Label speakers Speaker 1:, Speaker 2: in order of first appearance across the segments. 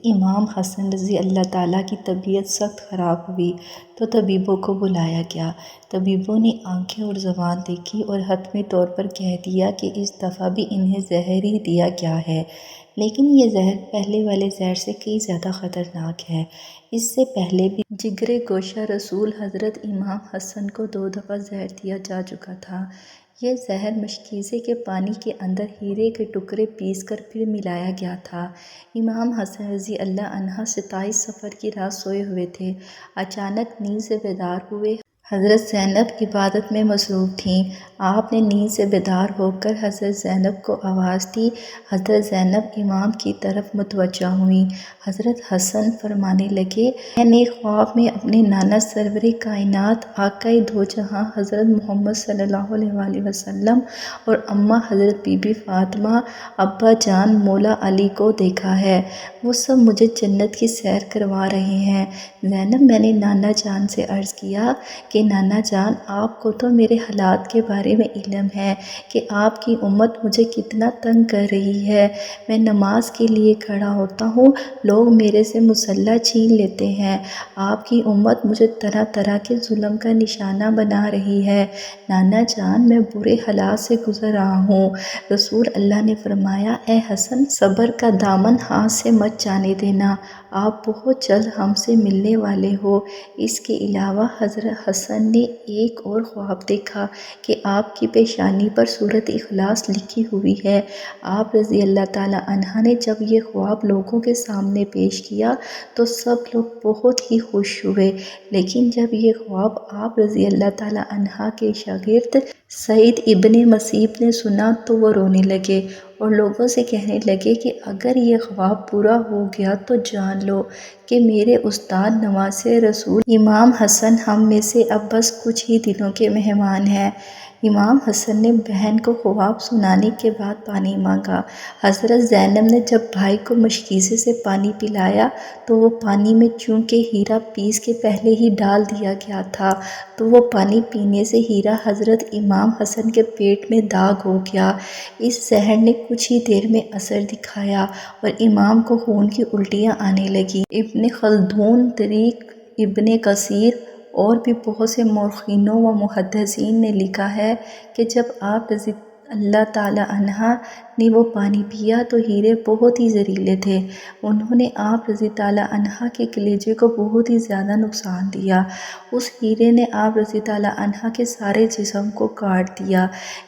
Speaker 1: امام حسن رضی اللہ تعالیٰ کی طبیعت سخت خراب ہوئی تو طبیبوں کو بلایا گیا۔ طبیبوں نے آنکھیں اور زبان دیکھی اور حتمی طور پر کہہ دیا کہ اس دفعہ بھی انہیں زہر ہی دیا گیا ہے، لیکن یہ زہر پہلے والے زہر سے کئی زیادہ خطرناک ہے۔ اس سے پہلے بھی جگر گوشہ رسول حضرت امام حسن کو 2 دفعہ زہر دیا جا چکا تھا۔ یہ زہر مشکیزے کے پانی کے اندر ہیرے کے ٹکڑے پیس کر پھر ملایا گیا تھا۔ امام حسن رضی اللہ عنہ 27 صفر کی رات سوئے ہوئے تھے، اچانک نیند سے بیدار ہوئے۔ حضرت زینب عبادت میں مصروف تھیں۔ آپ نے نیند سے بیدار ہو کر حضرت زینب کو آواز دی۔ حضرت زینب امام کی طرف متوجہ ہوئیں۔ حضرت حسن فرمانے لگے، میں نے خواب میں اپنے نانا سرور کائنات آقائے دو جہاں حضرت محمد صلی اللہ علیہ وآلہ وسلم اور اماں حضرت بی بی فاطمہ، ابا جان مولا علی کو دیکھا ہے۔ وہ سب مجھے جنت کی سیر کروا رہے ہیں۔ زینب، میں نے نانا جان سے عرض کیا کہ نانا جان، آپ کو تو میرے حالات کے بارے میں علم ہے کہ آپ کی امت مجھے کتنا تنگ کر رہی ہے۔ میں نماز کے لیے کھڑا ہوتا ہوں، لوگ میرے سے مصلی چھین لیتے ہیں۔ آپ کی امت مجھے طرح طرح کے ظلم کا نشانہ بنا رہی ہے۔ نانا جان، میں برے حالات سے گزر رہا ہوں۔ رسول اللہ نے فرمایا، اے حسن، صبر کا دامن ہاتھ سے مت جانے دینا، آپ بہت جلد ہم سے ملنے والے ہو۔ اس کے علاوہ حضرت حسن نے ایک اور خواب دیکھا کہ آپ کی پیشانی پر سورۃ اخلاص لکھی ہوئی ہے۔ آپ رضی اللہ تعالیٰ عنہ نے جب یہ خواب لوگوں کے سامنے پیش کیا تو سب لوگ بہت ہی خوش ہوئے، لیکن جب یہ خواب آپ رضی اللہ تعالیٰ عنہ کے شاگرد سعید ابن مسیب نے سنا تو وہ رونے لگے اور لوگوں سے کہنے لگے کہ اگر یہ خواب پورا ہو گیا تو جان لو کہ میرے استاد نواسے رسول امام حسن ہم میں سے اب بس کچھ ہی دنوں کے مہمان ہیں۔ امام حسن نے بہن کو خواب سنانے کے بعد پانی مانگا۔ حضرت زینب نے جب بھائی کو مشکیزے سے پانی پلایا تو وہ پانی میں چونکہ ہیرا پیس کے پہلے ہی ڈال دیا گیا تھا تو وہ پانی پینے سے ہیرا حضرت امام حسن کے پیٹ میں داغ ہو گیا۔ اس زہر نے کچھ ہی دیر میں اثر دکھایا اور امام کو خون کی الٹیاں آنے لگیں۔ ابن خلدون، طریق ابن کثیر اور بھی بہت سے مورخینوں و محدثین نے لکھا ہے کہ جب آپ رضی اللہ تعالیٰ عنہ نے وہ پانی پیا تو ہیرے بہت ہی زہریلے تھے۔ انہوں نے آپ رضی تعالیٰ عنہ کے کلیجے کو بہت ہی زیادہ نقصان دیا۔ اس ہیرے نے آپ رضی تعالیٰ عنہ کے سارے جسم کو کاٹ دیا،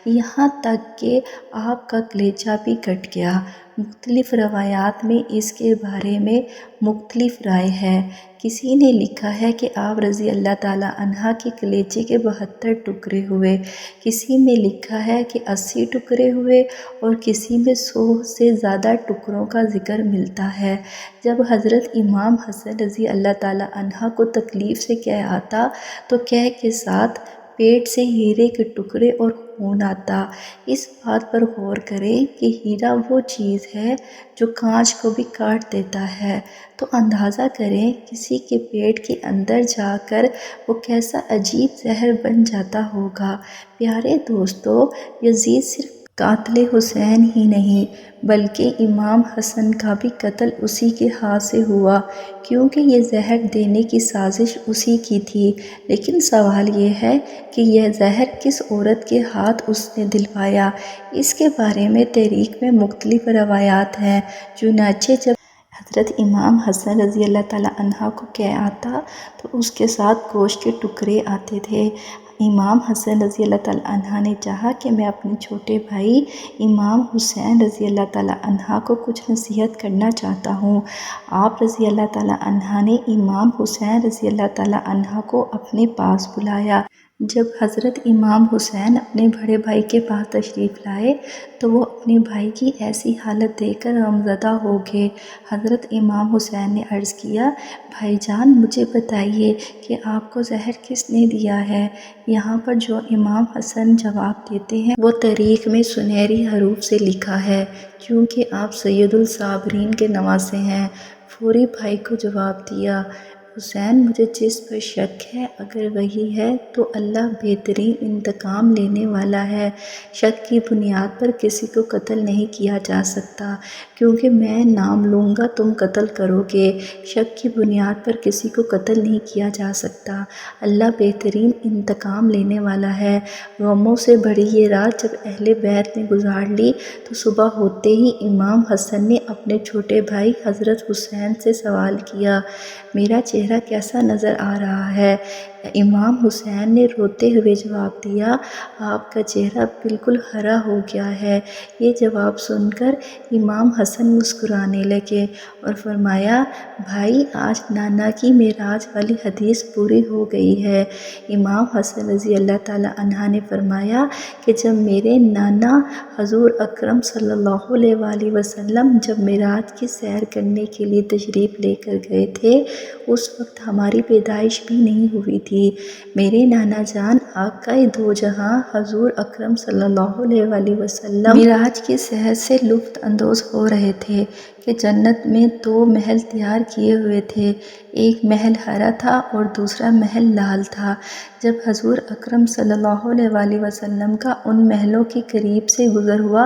Speaker 1: یہاں تک کہ آپ کا کلیجہ بھی کٹ گیا۔ مختلف روایات میں اس کے بارے میں مختلف رائے ہے۔ کسی نے لکھا ہے کہ آپ رضی اللہ تعالیٰ عنہ کے کلیجے کے 72 ٹکڑے ہوئے، کسی میں لکھا ہے کہ 80 ٹکڑے ہوئے اور کسی میں 100 سے زیادہ ٹکڑوں کا ذکر ملتا ہے۔ جب حضرت امام حسن رضی اللہ تعالیٰ عنہ کو تکلیف سے قے آتا تو قے کے ساتھ پیٹ سے ہیرے کے ٹکڑے اور خون آتا۔ اس بات پر غور کریں کہ ہیرا وہ چیز ہے جو کانچ کو بھی کاٹ دیتا ہے، تو اندازہ کریں کسی کے پیٹ کے اندر جا کر وہ کیسا عجیب زہر بن جاتا ہوگا۔ پیارے دوستو، یزید صرف قاتل حسین ہی نہیں بلکہ امام حسن کا بھی قتل اسی کے ہاتھ سے ہوا، کیونکہ یہ زہر دینے کی سازش اسی کی تھی۔ لیکن سوال یہ ہے کہ یہ زہر کس عورت کے ہاتھ اس نے دلوایا؟ اس کے بارے میں تاریخ میں مختلف روایات ہیں۔ چنانچہ جب حضرت امام حسن رضی اللہ تعالیٰ عنہ کو قے آتا تو اس کے ساتھ گوشت کے ٹکڑے آتے تھے۔ امام حسن رضی اللہ تعالیٰ عنہ نے چاہا کہ میں اپنے چھوٹے بھائی امام حسین رضی اللہ تعالیٰ عنہ کو کچھ نصیحت کرنا چاہتا ہوں۔ آپ رضی اللہ تعالیٰ عنہ نے امام حسین رضی اللہ تعالیٰ عنہ کو اپنے پاس بلایا۔ جب حضرت امام حسین اپنے بڑے بھائی کے پاس تشریف لائے تو وہ اپنے بھائی کی ایسی حالت دیکھ کر غمزدہ ہو گئے۔ حضرت امام حسین نے عرض کیا، بھائی جان، مجھے بتائیے کہ آپ کو زہر کس نے دیا ہے؟ یہاں پر جو امام حسن جواب دیتے ہیں وہ تاریخ میں سنہری حروف سے لکھا ہے، کیونکہ آپ سید الصابرین کے نواسے ہیں۔ فوری بھائی کو جواب دیا، حسین مجھے جس پر شک ہے اگر وہی ہے تو اللہ بہترین انتقام لینے والا ہے۔ شک کی بنیاد پر کسی کو قتل نہیں کیا جا سکتا کیونکہ میں نام لوں گا تم قتل کرو گے۔ شک کی بنیاد پر کسی کو قتل نہیں کیا جا سکتا، اللہ بہترین انتقام لینے والا ہے۔ غموں سے بھری یہ رات جب اہل بیت نے گزار لی تو صبح ہوتے ہی امام حسن نے اپنے چھوٹے بھائی حضرت حسین سے سوال کیا، میرا چہرہ کیسا نظر آ رہا ہے؟ امام حسین نے روتے ہوئے جواب دیا، آپ کا چہرہ بالکل ہرا ہو گیا ہے۔ یہ جواب سن کر امام حسن مسکرانے لگے اور فرمایا، بھائی آج نانا کی معراج والی حدیث پوری ہو گئی ہے۔ امام حسن رضی اللہ تعالیٰ عنہ نے فرمایا کہ جب میرے نانا حضور اکرم صلی اللہ علیہ وآلہ وسلم جب معراج کی سیر کرنے کے لیے تشریف لے کر گئے تھے اس وقت ہماری پیدائش بھی نہیں ہوئی تھی۔ میرے نانا جان آقا دو جہاں حضور اکرم صلی اللہ علیہ وآلہ وسلم معراج کی سیر سے لطف اندوز ہو رہے تھے کہ جنت میں 2 محل تیار کیے ہوئے تھے، ایک محل ہرا تھا اور دوسرا محل لال تھا۔ جب حضور اکرم صلی اللہ علیہ وآلہ وسلم کا ان محلوں کے قریب سے گزر ہوا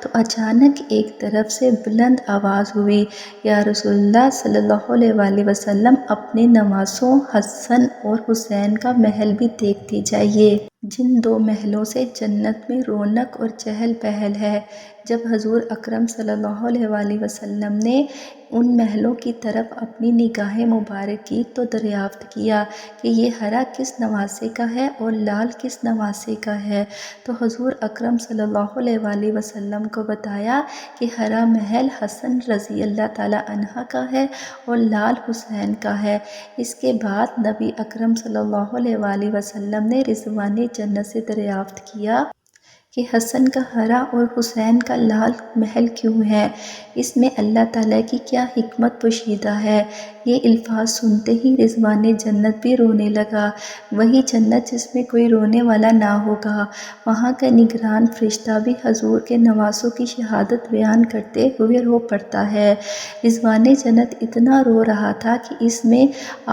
Speaker 1: تو اچانک ایک طرف سے بلند آواز ہوئی، یا رسول اللہ صلی اللہ علیہ وآلہ وسلم اپنے نواسوں حسن اور حسین کا محل بھی دیکھتے جائیے، جن 2 محلوں سے جنت میں رونق اور چہل پہل ہے۔ جب حضور اکرم صلی اللہ علیہ وآلہ وسلم نے ان محلوں کی طرف اپنی نگاہ مبارک کی تو دریافت کیا کہ یہ ہرا کس نواسے کا ہے اور لال کس نواسے کا ہے، تو حضور اکرم صلی اللہ علیہ وآلہ وسلم کو بتایا کہ ہرا محل حسن رضی اللہ تعالیٰ عنہ کا ہے اور لال حسین کا ہے۔ اس کے بعد نبی اکرم صلی اللہ علیہ وآلہ وسلم نے رضوان جنت سے دریافت کیا کہ حسن کا ہرا اور حسین کا لال محل کیوں ہے، اس میں اللہ تعالیٰ کی کیا حکمت پوشیدہ ہے؟ یہ الفاظ سنتے ہی رضوان جنت بھی رونے لگا۔ وہی جنت جس میں کوئی رونے والا نہ ہوگا، وہاں کا نگران فرشتہ بھی حضور کے نواسوں کی شہادت بیان کرتے ہوئے رو پڑتا ہے۔ رضوان جنت اتنا رو رہا تھا کہ اس میں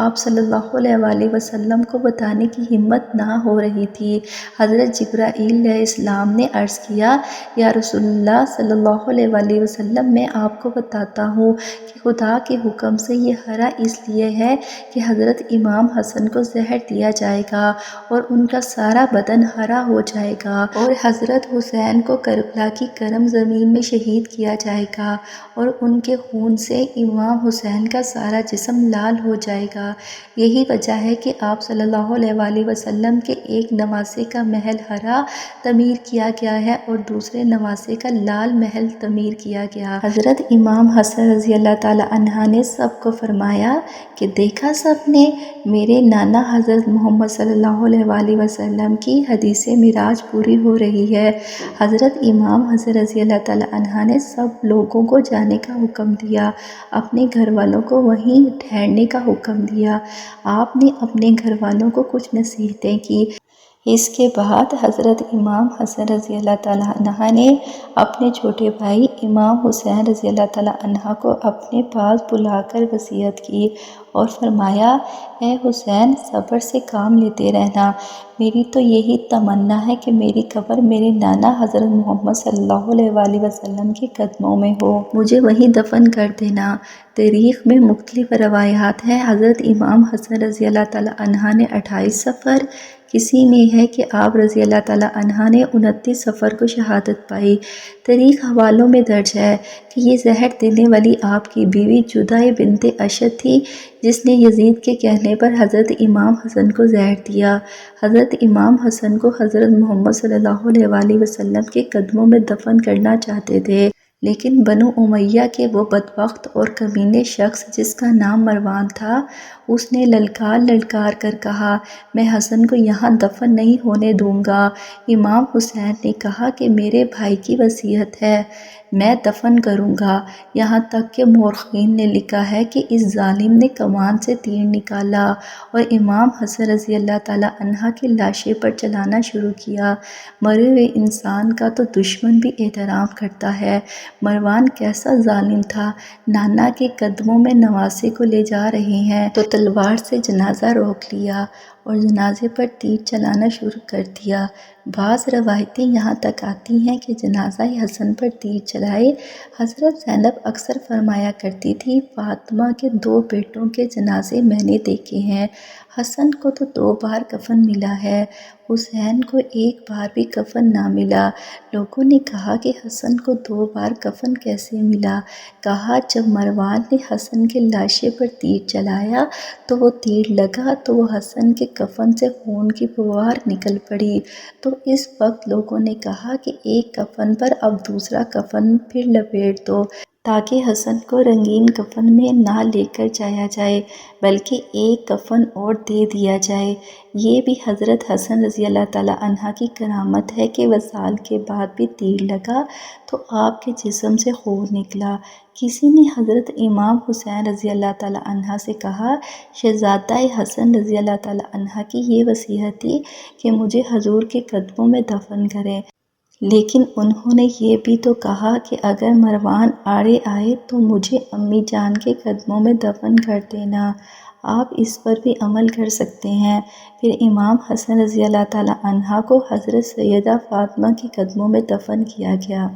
Speaker 1: آپ صلی اللہ علیہ وآلہ وسلم کو بتانے کی ہمت نہ ہو رہی تھی۔ حضرت جبرائیل علیہ السلام نے عرض کیا، یا رسول اللہ صلی اللہ علیہ وآلہ وسلم میں آپ کو بتاتا ہوں کہ خدا کے حکم سے یہ ہرا اس لیے ہے کہ حضرت امام حسن کو زہر دیا جائے گا اور ان کا سارا بدن ہرا ہو جائے گا، اور حضرت حسین کو کربلا کی گرم زمین میں شہید کیا جائے گا اور ان کے خون سے امام حسین کا سارا جسم لال ہو جائے گا۔ یہی وجہ ہے کہ آپ صلی اللہ علیہ وآلہ وسلم کے ایک نواسے کا محل ہرا تعمیر کیا گیا ہے اور دوسرے نواسے کا لال محل تعمیر کیا گیا۔ حضرت امام حسن رضی اللہ تعالیٰ عنہ نے سب کو فرمایا کہ دیکھا سب نے، میرے نانا حضرت محمد صلی اللہ علیہ وآلہ وسلم کی حدیث معراج پوری ہو رہی ہے۔ حضرت امام حسن رضی اللہ تعالیٰ عنہ نے سب لوگوں کو جانے کا حکم دیا، اپنے گھر والوں کو وہیں ٹھہرنے کا حکم دیا۔ آپ نے اپنے گھر والوں کو کچھ نصیحتیں کی۔ اس کے بعد حضرت امام حسن رضی اللہ تعالیٰ عنہ نے اپنے چھوٹے بھائی امام حسین رضی اللہ تعالیٰ عنہ کو اپنے پاس بلا کر وصیت کی اور فرمایا، اے حسین صبر سے کام لیتے رہنا، میری تو یہی تمنا ہے کہ میری قبر میرے نانا حضرت محمد صلی اللہ علیہ وآلہ وسلم کے قدموں میں ہو، مجھے وہیں دفن کر دینا۔ تاریخ میں مختلف روایات ہیں، حضرت امام حسن رضی اللہ تعالیٰ عنہ نے 28 صفر، کسی میں ہے کہ آپ رضی اللہ تعالیٰ عنہ نے 29 صفر کو شہادت پائی۔ تاریخ حوالوں میں درج ہے کہ یہ زہر دینے والی آپ کی بیوی جدہ بنت اشد تھی جس نے یزید کے کہنے پر حضرت امام حسن کو زہر دیا۔ حضرت امام حسن کو حضرت محمد صلی اللہ علیہ وآلہ وسلم کے قدموں میں دفن کرنا چاہتے تھے، لیکن بنو امیہ کے وہ بدبخت اور کمینے شخص جس کا نام مروان تھا، اس نے للکار للکار کر کہا، میں حسن کو یہاں دفن نہیں ہونے دوں گا۔ امام حسین نے کہا کہ میرے بھائی کی وصیت ہے، میں دفن کروں گا، یہاں تک کہ مورخین نے لکھا ہے کہ اس ظالم نے کمان سے تیر نکالا اور امام حسن رضی اللہ تعالیٰ عنہ کی لاشیں پر چلانا شروع کیا۔ مرے ہوئے انسان کا تو دشمن بھی احترام کرتا ہے، مروان کیسا ظالم تھا، نانا کے قدموں میں نواسے کو لے جا رہے ہیں تو تلوار سے جنازہ روک لیا اور جنازے پر تیر چلانا شروع کر دیا۔ بعض روایتیں یہاں تک آتی ہیں کہ جنازہ حسن پر تیر چلائے۔ حضرت زینب اکثر فرمایا کرتی تھی، فاطمہ کے 2 بیٹوں کے جنازے میں نے دیکھے ہیں، حسن کو تو 2 بار کفن ملا ہے، حسین کو 1 بار بھی کفن نہ ملا۔ لوگوں نے کہا کہ حسن کو 2 بار کفن کیسے ملا؟ کہا جب مروان نے حسن کے لاشے پر تیر چلایا تو وہ تیر لگا تو وہ حسن کے کفن سے خون کی پھوار نکل پڑی، تو اس وقت لوگوں نے کہا کہ ایک کفن پر اب دوسرا کفن پھر لپیٹ دو تاکہ حسن کو رنگین کفن میں نہ لے کر جایا جائے بلکہ ایک کفن اور دے دیا جائے۔ یہ بھی حضرت حسن رضی اللہ تعالیٰ عنہ کی کرامت ہے کہ وصال کے بعد بھی تیر لگا تو آپ کے جسم سے خون نکلا۔ کسی نے حضرت امام حسین رضی اللہ تعالیٰ عنہ سے کہا، شہزادہ حسن رضی اللہ تعالیٰ عنہ کی یہ وصیت تھی کہ مجھے حضور کے قدموں میں دفن کریں، لیکن انہوں نے یہ بھی تو کہا کہ اگر مروان آڑے آئے تو مجھے امی جان کے قدموں میں دفن کر دینا۔ آپ اس پر بھی عمل کر سکتے ہیں۔ پھر امام حسن رضی اللہ تعالیٰ عنہ کو حضرت سیدہ فاطمہ کے قدموں میں دفن کیا گیا۔